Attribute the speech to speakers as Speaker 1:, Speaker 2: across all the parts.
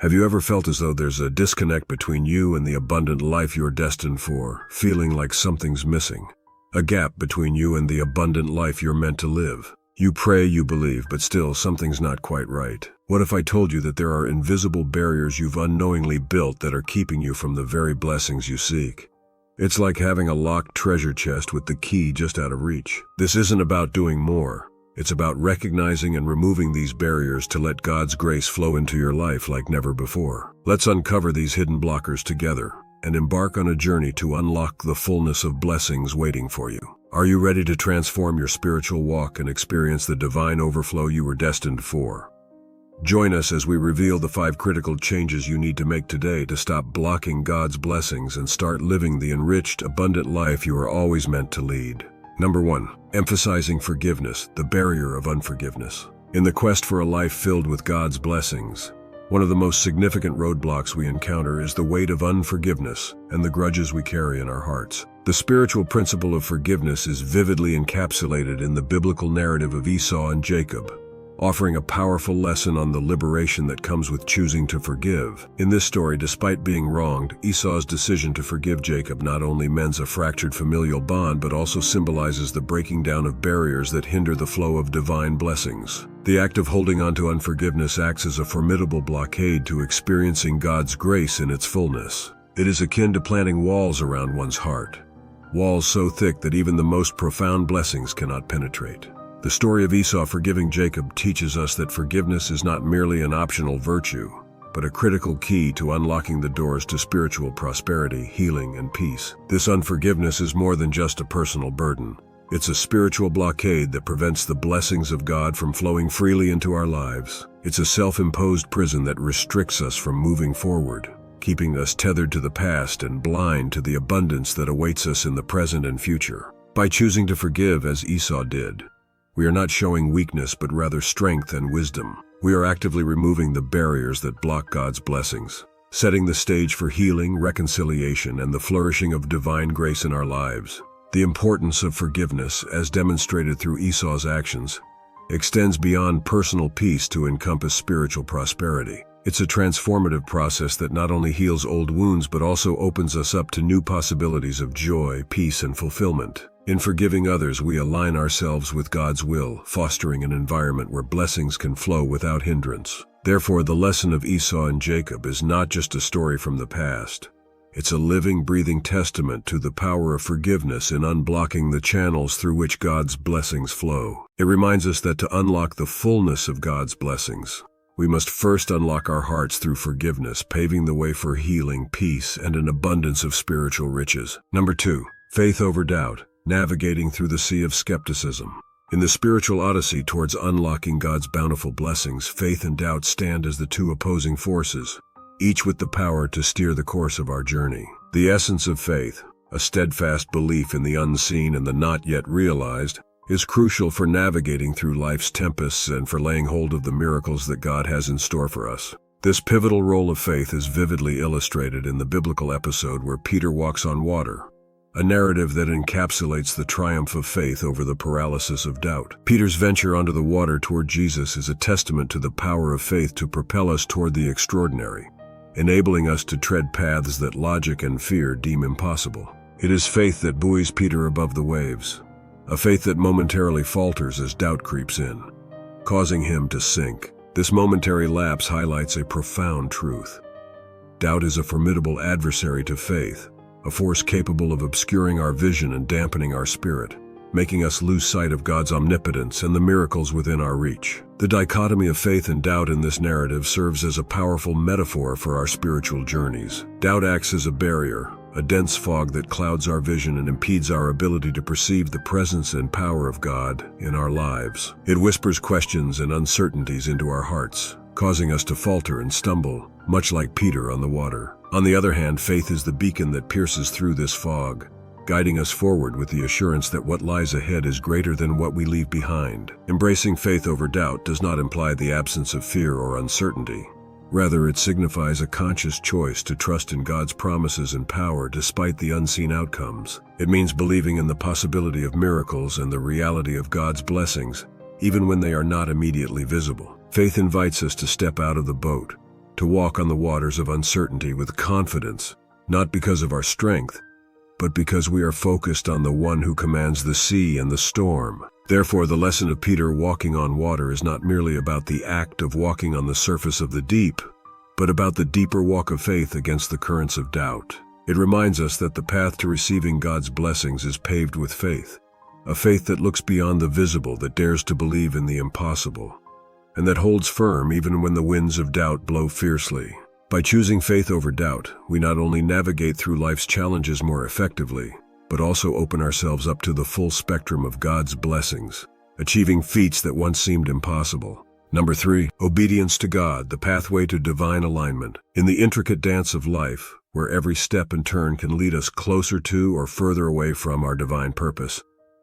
Speaker 1: Have you ever felt as though there's a disconnect between you and the abundant life you're destined for, feeling like something's missing? A gap between you and the abundant life you're meant to live. You pray, you believe, but still something's not quite right. What if I told you that there are invisible barriers you've unknowingly built that are keeping you from the very blessings you seek? It's like having a locked treasure chest with the key just out of reach. This isn't about doing more. It's about recognizing and removing these barriers to let God's grace flow into your life like never before. Let's uncover these hidden blockers together and embark on a journey to unlock the fullness of blessings waiting for you. Are you ready to transform your spiritual walk and experience the divine overflow you were destined for? Join us as we reveal the 5 critical changes you need to make today to stop blocking God's blessings and start living the enriched, abundant life you are always meant to lead. Number 1. Emphasizing forgiveness, the barrier of unforgiveness. In the quest for a life filled with God's blessings, one of the most significant roadblocks we encounter is the weight of unforgiveness and the grudges we carry in our hearts. The spiritual principle of forgiveness is vividly encapsulated in the biblical narrative of Esau and Jacob, offering a powerful lesson on the liberation that comes with choosing to forgive. In this story, despite being wronged, Esau's decision to forgive Jacob not only mends a fractured familial bond but also symbolizes the breaking down of barriers that hinder the flow of divine blessings. The act of holding on to unforgiveness acts as a formidable blockade to experiencing God's grace in its fullness. It is akin to planting walls around one's heart, walls so thick that even the most profound blessings cannot penetrate. The story of Esau forgiving Jacob teaches us that forgiveness is not merely an optional virtue, but a critical key to unlocking the doors to spiritual prosperity, healing, and peace. This unforgiveness is more than just a personal burden. It's a spiritual blockade that prevents the blessings of God from flowing freely into our lives. It's a self-imposed prison that restricts us from moving forward, keeping us tethered to the past and blind to the abundance that awaits us in the present and future. By choosing to forgive as Esau did, we are not showing weakness but rather strength and wisdom. We are actively removing the barriers that block God's blessings, setting the stage for healing, reconciliation, and the flourishing of divine grace in our lives. The importance of forgiveness, as demonstrated through Esau's actions, extends beyond personal peace to encompass spiritual prosperity. It's a transformative process that not only heals old wounds but also opens us up to new possibilities of joy, peace, and fulfillment. In forgiving others, we align ourselves with God's will, fostering an environment where blessings can flow without hindrance. Therefore, the lesson of Esau and Jacob is not just a story from the past. It's a living, breathing testament to the power of forgiveness in unblocking the channels through which God's blessings flow. It reminds us that to unlock the fullness of God's blessings, we must first unlock our hearts through forgiveness, paving the way for healing, peace, and an abundance of spiritual riches. Number 2. Faith over doubt. Navigating through the sea of skepticism. In the spiritual odyssey towards unlocking God's bountiful blessings, faith and doubt stand as the two opposing forces, each with the power to steer the course of our journey. The essence of faith, a steadfast belief in the unseen and the not yet realized, is crucial for navigating through life's tempests and for laying hold of the miracles that God has in store for us. This pivotal role of faith is vividly illustrated in the biblical episode where Peter walks on water, a narrative that encapsulates the triumph of faith over the paralysis of doubt. Peter's venture onto the water toward Jesus is a testament to the power of faith to propel us toward the extraordinary, enabling us to tread paths that logic and fear deem impossible. It is faith that buoys Peter above the waves, a faith that momentarily falters as doubt creeps in, causing him to sink. This momentary lapse highlights a profound truth. Doubt is a formidable adversary to faith, a force capable of obscuring our vision and dampening our spirit, making us lose sight of God's omnipotence and the miracles within our reach. The dichotomy of faith and doubt in this narrative serves as a powerful metaphor for our spiritual journeys. Doubt acts as a barrier, a dense fog that clouds our vision and impedes our ability to perceive the presence and power of God in our lives. It whispers questions and uncertainties into our hearts, causing us to falter and stumble, much like Peter on the water. On the other hand, faith is the beacon that pierces through this fog, guiding us forward with the assurance that what lies ahead is greater than what we leave behind. Embracing faith over doubt does not imply the absence of fear or uncertainty. Rather, it signifies a conscious choice to trust in God's promises and power despite the unseen outcomes. It means believing in the possibility of miracles and the reality of God's blessings, even when they are not immediately visible. Faith invites us to step out of the boat, to walk on the waters of uncertainty with confidence, not because of our strength, but because we are focused on the one who commands the sea and the storm. Therefore, the lesson of Peter walking on water is not merely about the act of walking on the surface of the deep, but about the deeper walk of faith against the currents of doubt. It reminds us that the path to receiving God's blessings is paved with faith, a faith that looks beyond the visible, that dares to believe in the impossible, and that holds firm even when the winds of doubt blow fiercely. By choosing faith over doubt, we not only navigate through life's challenges more effectively, but also open ourselves up to the full spectrum of God's blessings, achieving feats that once seemed impossible. Number 3, obedience to God, the pathway to divine alignment. In the intricate dance of life, where every step and turn can lead us closer to or further away from our divine purpose,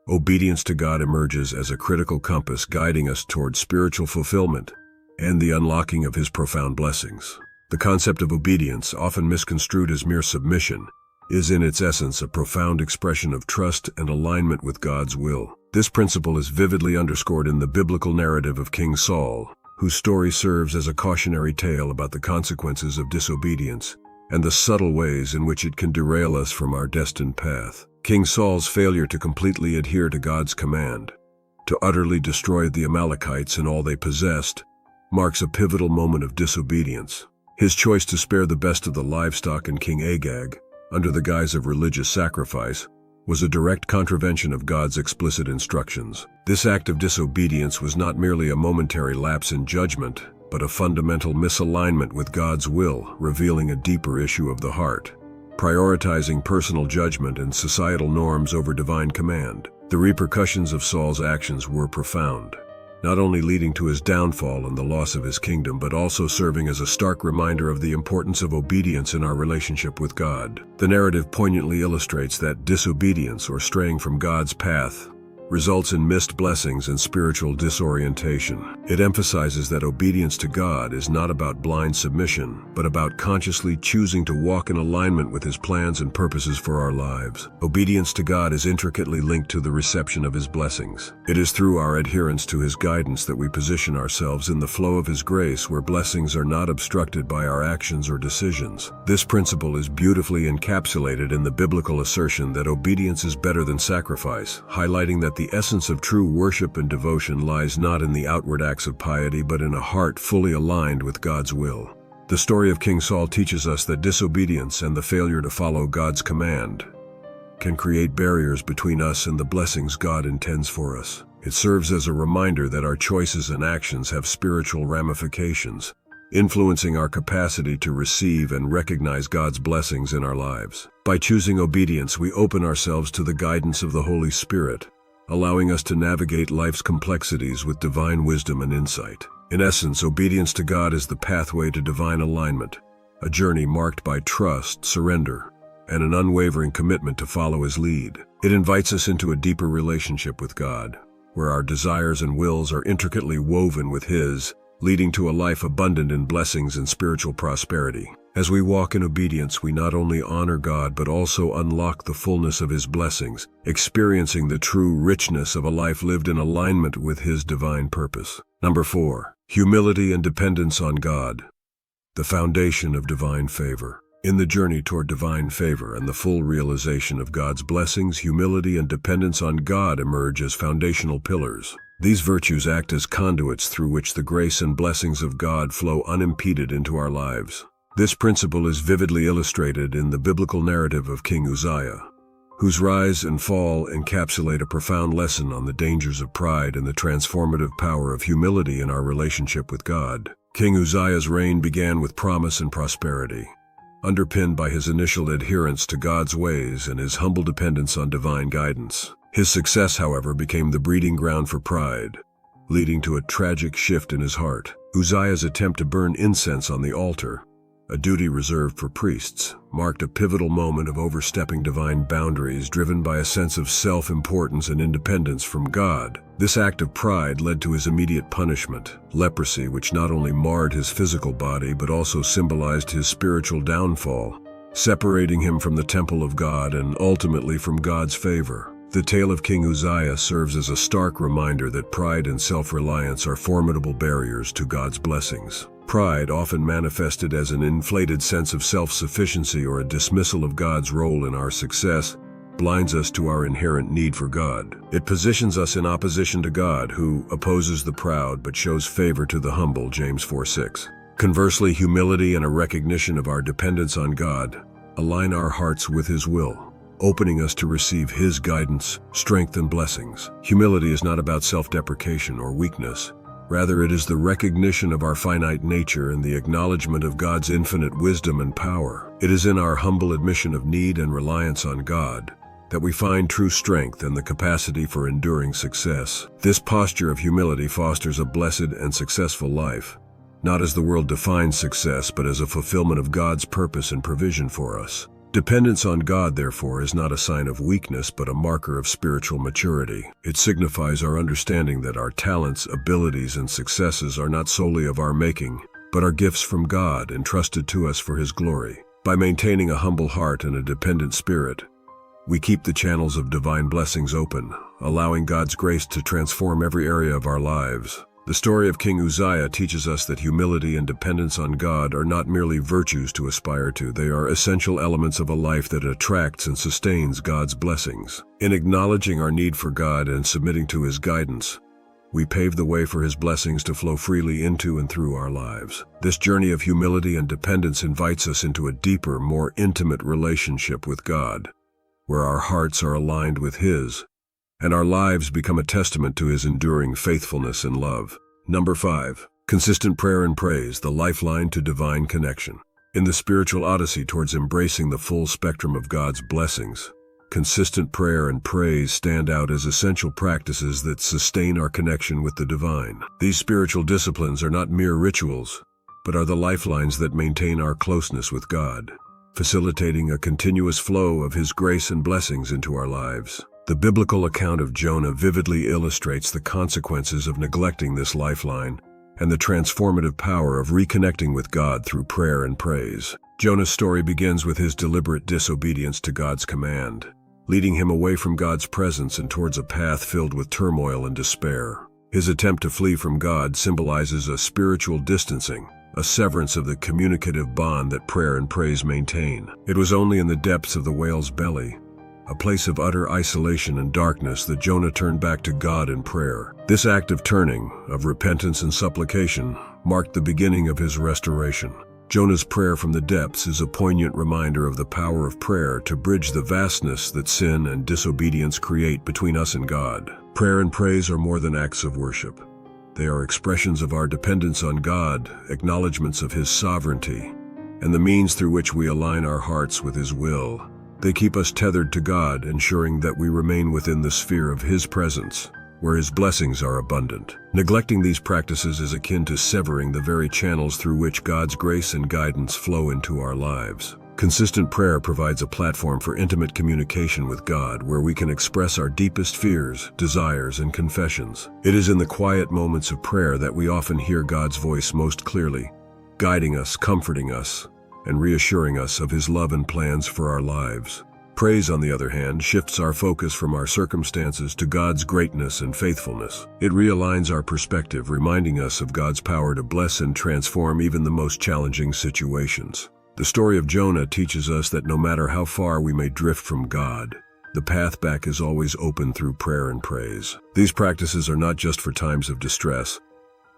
Speaker 1: obedience to God emerges as a critical compass guiding us toward spiritual fulfillment and the unlocking of His profound blessings. The concept of obedience, often misconstrued as mere submission, is in its essence a profound expression of trust and alignment with God's will. This principle is vividly underscored in the biblical narrative of King Saul, whose story serves as a cautionary tale about the consequences of disobedience and the subtle ways in which it can derail us from our destined path. King Saul's failure to completely adhere to God's command, to utterly destroy the Amalekites and all they possessed, marks a pivotal moment of disobedience. His choice to spare the best of the livestock in King Agag, under the guise of religious sacrifice, was a direct contravention of God's explicit instructions. This act of disobedience was not merely a momentary lapse in judgment, but a fundamental misalignment with God's will, revealing a deeper issue of the heart, prioritizing personal judgment and societal norms over divine command. The repercussions of Saul's actions were profound, not only leading to his downfall and the loss of his kingdom, but also serving as a stark reminder of the importance of obedience in our relationship with God. The narrative poignantly illustrates that disobedience, or straying from God's path, results in missed blessings and spiritual disorientation. It emphasizes that obedience to God is not about blind submission, but about consciously choosing to walk in alignment with His plans and purposes for our lives. Obedience to God is intricately linked to the reception of His blessings. It is through our adherence to His guidance that we position ourselves in the flow of His grace, where blessings are not obstructed by our actions or decisions. This principle is beautifully encapsulated in the biblical assertion that obedience is better than sacrifice, highlighting that the essence of true worship and devotion lies not in the outward acts of piety, but in a heart fully aligned with God's will. The story of King Saul teaches us that disobedience and the failure to follow God's command can create barriers between us and the blessings God intends for us. It serves as a reminder that our choices and actions have spiritual ramifications, influencing our capacity to receive and recognize God's blessings in our lives. By choosing obedience, we open ourselves to the guidance of the Holy Spirit, allowing us to navigate life's complexities with divine wisdom and insight. In essence, obedience to God is the pathway to divine alignment, a journey marked by trust, surrender, and an unwavering commitment to follow His lead. It invites us into a deeper relationship with God, where our desires and wills are intricately woven with His, leading to a life abundant in blessings and spiritual prosperity. As we walk in obedience, we not only honor God but also unlock the fullness of His blessings, experiencing the true richness of a life lived in alignment with His divine purpose. Number 4, humility and dependence on God, the foundation of divine favor. In the journey toward divine favor and the full realization of God's blessings, humility and dependence on God emerge as foundational pillars. These virtues act as conduits through which the grace and blessings of God flow unimpeded into our lives. This principle is vividly illustrated in the biblical narrative of King Uzziah, whose rise and fall encapsulate a profound lesson on the dangers of pride and the transformative power of humility in our relationship with God. King Uzziah's reign began with promise and prosperity, underpinned by his initial adherence to God's ways and his humble dependence on divine guidance. His success, however, became the breeding ground for pride, leading to a tragic shift in his heart. Uzziah's attempt to burn incense on the altar, a duty reserved for priests, marked a pivotal moment of overstepping divine boundaries driven by a sense of self-importance and independence from God. This act of pride led to his immediate punishment, leprosy, which not only marred his physical body but also symbolized his spiritual downfall, separating him from the temple of God and ultimately from God's favor. The tale of King Uzziah serves as a stark reminder that pride and self-reliance are formidable barriers to God's blessings. Pride, often manifested as an inflated sense of self-sufficiency or a dismissal of God's role in our success, blinds us to our inherent need for God. It positions us in opposition to God, who opposes the proud but shows favor to the humble, James 4:6. Conversely, humility and a recognition of our dependence on God align our hearts with His will, opening us to receive His guidance, strength, and blessings. Humility is not about self-deprecation or weakness. Rather, it is the recognition of our finite nature and the acknowledgement of God's infinite wisdom and power. It is in our humble admission of need and reliance on God that we find true strength and the capacity for enduring success. This posture of humility fosters a blessed and successful life, not as the world defines success, but as a fulfillment of God's purpose and provision for us. Dependence on God, therefore, is not a sign of weakness, but a marker of spiritual maturity. It signifies our understanding that our talents, abilities, and successes are not solely of our making, but are gifts from God entrusted to us for His glory. By maintaining a humble heart and a dependent spirit, we keep the channels of divine blessings open, allowing God's grace to transform every area of our lives. The story of King Uzziah teaches us that humility and dependence on God are not merely virtues to aspire to, they are essential elements of a life that attracts and sustains God's blessings. In acknowledging our need for God and submitting to His guidance, we pave the way for His blessings to flow freely into and through our lives. This journey of humility and dependence invites us into a deeper, more intimate relationship with God, where our hearts are aligned with His, and our lives become a testament to His enduring faithfulness and love. Number 5. Consistent prayer and praise, the lifeline to divine connection. In the spiritual odyssey towards embracing the full spectrum of God's blessings, consistent prayer and praise stand out as essential practices that sustain our connection with the divine. These spiritual disciplines are not mere rituals, but are the lifelines that maintain our closeness with God, facilitating a continuous flow of His grace and blessings into our lives. The biblical account of Jonah vividly illustrates the consequences of neglecting this lifeline and the transformative power of reconnecting with God through prayer and praise. Jonah's story begins with his deliberate disobedience to God's command, leading him away from God's presence and towards a path filled with turmoil and despair. His attempt to flee from God symbolizes a spiritual distancing, a severance of the communicative bond that prayer and praise maintain. It was only in the depths of the whale's belly, a place of utter isolation and darkness, that Jonah turned back to God in prayer. This act of turning, of repentance and supplication, marked the beginning of his restoration. Jonah's prayer from the depths is a poignant reminder of the power of prayer to bridge the vastness that sin and disobedience create between us and God. Prayer and praise are more than acts of worship. They are expressions of our dependence on God, acknowledgments of His sovereignty, and the means through which we align our hearts with His will. They keep us tethered to God, ensuring that we remain within the sphere of His presence, where His blessings are abundant. Neglecting these practices is akin to severing the very channels through which God's grace and guidance flow into our lives. Consistent prayer provides a platform for intimate communication with God, where we can express our deepest fears, desires, and confessions. It is in the quiet moments of prayer that we often hear God's voice most clearly, guiding us, comforting us, and reassuring us of His love and plans for our lives. Praise, on the other hand, shifts our focus from our circumstances to God's greatness and faithfulness. It realigns our perspective, reminding us of God's power to bless and transform even the most challenging situations. The story of Jonah teaches us that no matter how far we may drift from God, the path back is always open through prayer and praise. These practices are not just for times of distress,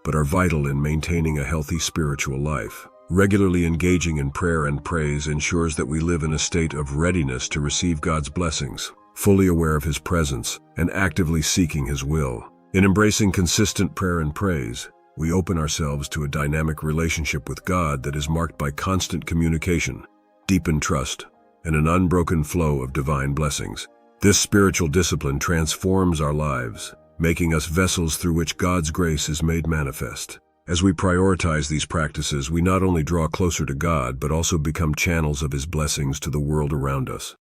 Speaker 1: but are vital in maintaining a healthy spiritual life. Regularly engaging in prayer and praise ensures that we live in a state of readiness to receive God's blessings, fully aware of His presence and actively seeking His will. In embracing consistent prayer and praise, we open ourselves to a dynamic relationship with God that is marked by constant communication, deepened trust, and an unbroken flow of divine blessings. This spiritual discipline transforms our lives, making us vessels through which God's grace is made manifest. As we prioritize these practices, we not only draw closer to God, but also become channels of His blessings to the world around us.